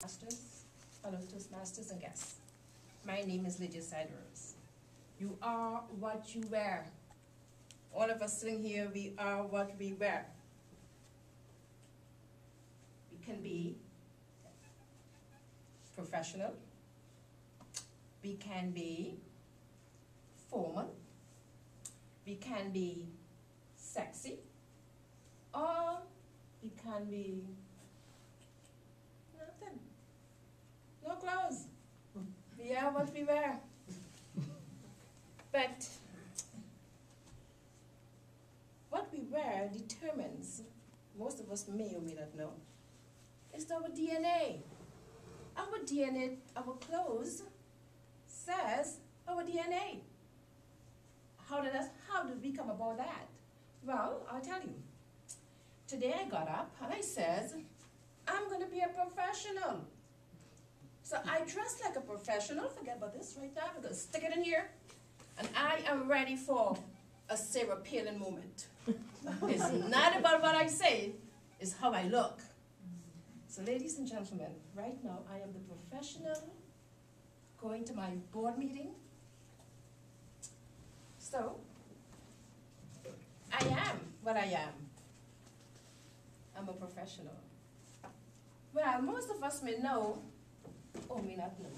Masters, fellow Toastmasters and guests. My name is Lydia Seidenrose. You are what you wear. All of us sitting here, we are what we wear. We can be professional. We can be formal. We can be sexy. Or we can be nothing. No clothes. We are what we wear. But what we wear determines, most of us may or may not know, it's our DNA. Our DNA, our clothes says our DNA. How did we come about that? Well, I'll tell you. Today I got up and I says, I'm going to be a professional. So I dress like a professional. Forget about this right now. I'm going to stick it in here. And I am ready for a Sarah Palin moment. It's not about what I say, it's how I look. So ladies and gentlemen, right now I am the professional going to my board meeting. So, I am what I am. I'm a professional. Well, most of us may know, or may not know.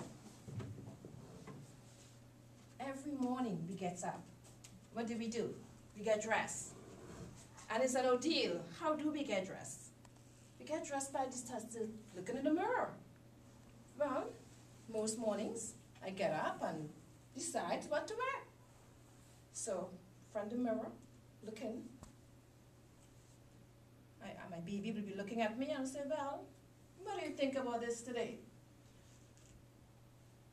Every morning we get up. What do? We get dressed. And it's an ordeal. How do we get dressed? We get dressed by just looking in the mirror. Well, most mornings I get up and decide what to wear. So, front of the mirror, looking. My baby will be looking at me and say, well, what do you think about this today?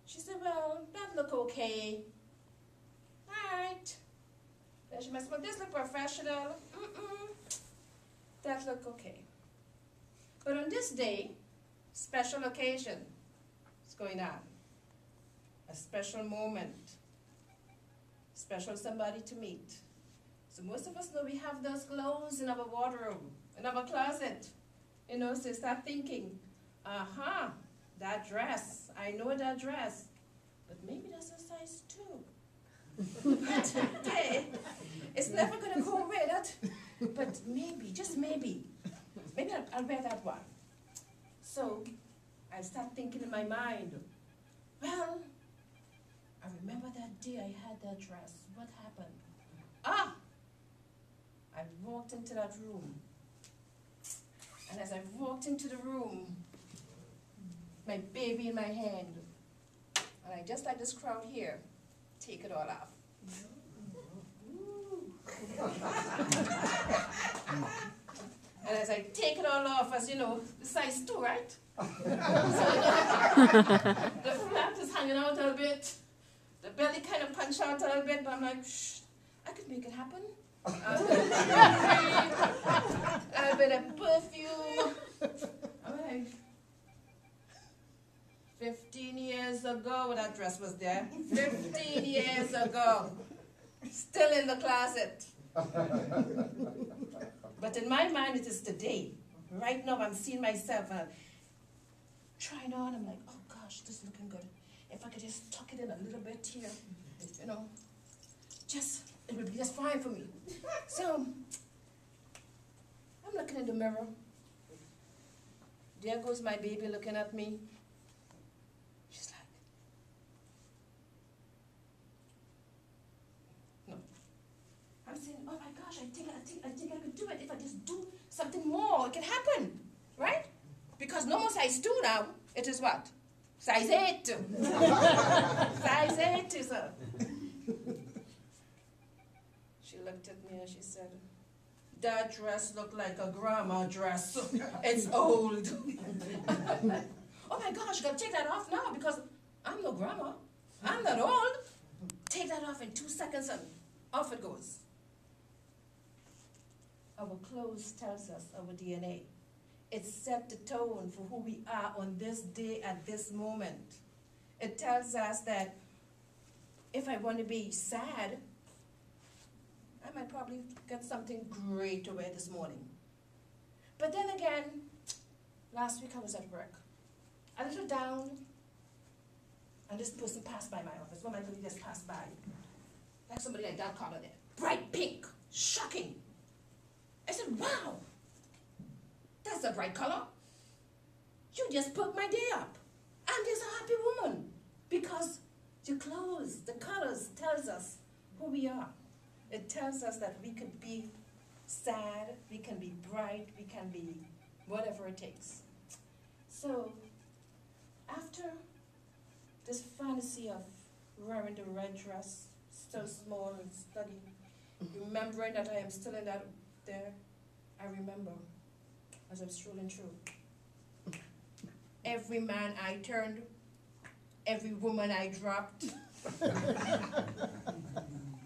She said, well, that look okay. All right. Then she must say, well, this look professional. That look okay. But on this day, special occasion is going on. A special moment. Special somebody to meet. So most of us know we have those clothes in our wardrobe, in our closet. You know, so start thinking, that dress, I know that dress, but maybe that's a size 2. But today, it's never going to go with it, but maybe, just maybe I'll wear that one. So I start thinking in my mind, well, I remember that day I had that dress. What happened? I walked into that room. And as I walked into the room, my baby in my hand, and I just like this crowd here, take it all off. And as I take it all off, as you know, the size 2, right? So, the flat is hanging out a little bit. The belly kind of punched out a little bit, but I'm like, shh, I could make it happen. A bit of perfume. I'm like, 15 years ago that dress was there. 15 years ago. Still in the closet. But in my mind, it is today. Right now, I'm seeing myself and I'm trying on. I'm like, oh gosh, this is looking good. If I could just tuck it in a little bit here, you know, it would be just fine for me. So, I'm looking in the mirror. There goes my baby looking at me. She's like, no. I'm saying, oh my gosh, I think I could do it. If I just do something more, it can happen, right? Because no more size 2 now. It is what? Size 8. Size 8 is a... She looked at me and she said, that dress looked like a grandma dress. It's old. Oh my gosh, you gotta take that off now because I'm no grandma. I'm not old. Take that off in 2 seconds and off it goes. Our clothes tells us our DNA. It set the tone for who we are on this day at this moment. It tells us that if I want to be sad, I might probably get something great to wear this morning. But then again, last week I was at work. And settled down, and this person passed by my office. One of my colleagues just passed by. Like somebody like that color there. Bright pink. Shocking. I said, wow. That's a bright color. You just perked my day up. I'm just a happy woman. Because your clothes, the colors, tells us who we are. It tells us that we could be sad, we can be bright, we can be whatever it takes. So, after this fantasy of wearing the red dress, so small and study, remembering that I am still in that there, I remember as I'm strolling through. Every man I turned, every woman I dropped,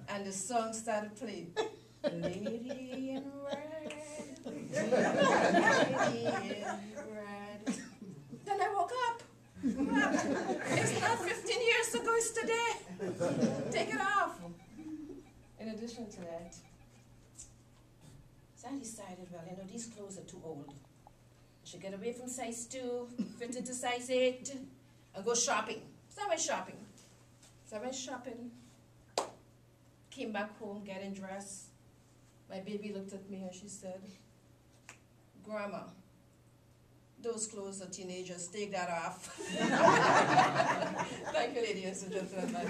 and the song started playing. Lady in red, lady in red. Then I woke up. It's not 15 years ago, it's today. Take it off. In addition to that, so I decided, well, you know, these clothes are too old. I should get away from size 2, fit into size 8, and go shopping. So I went shopping. Came back home, getting dressed. My baby looked at me and she said, Grandma, those clothes are teenagers, take that off. Thank you, ladies and gentlemen.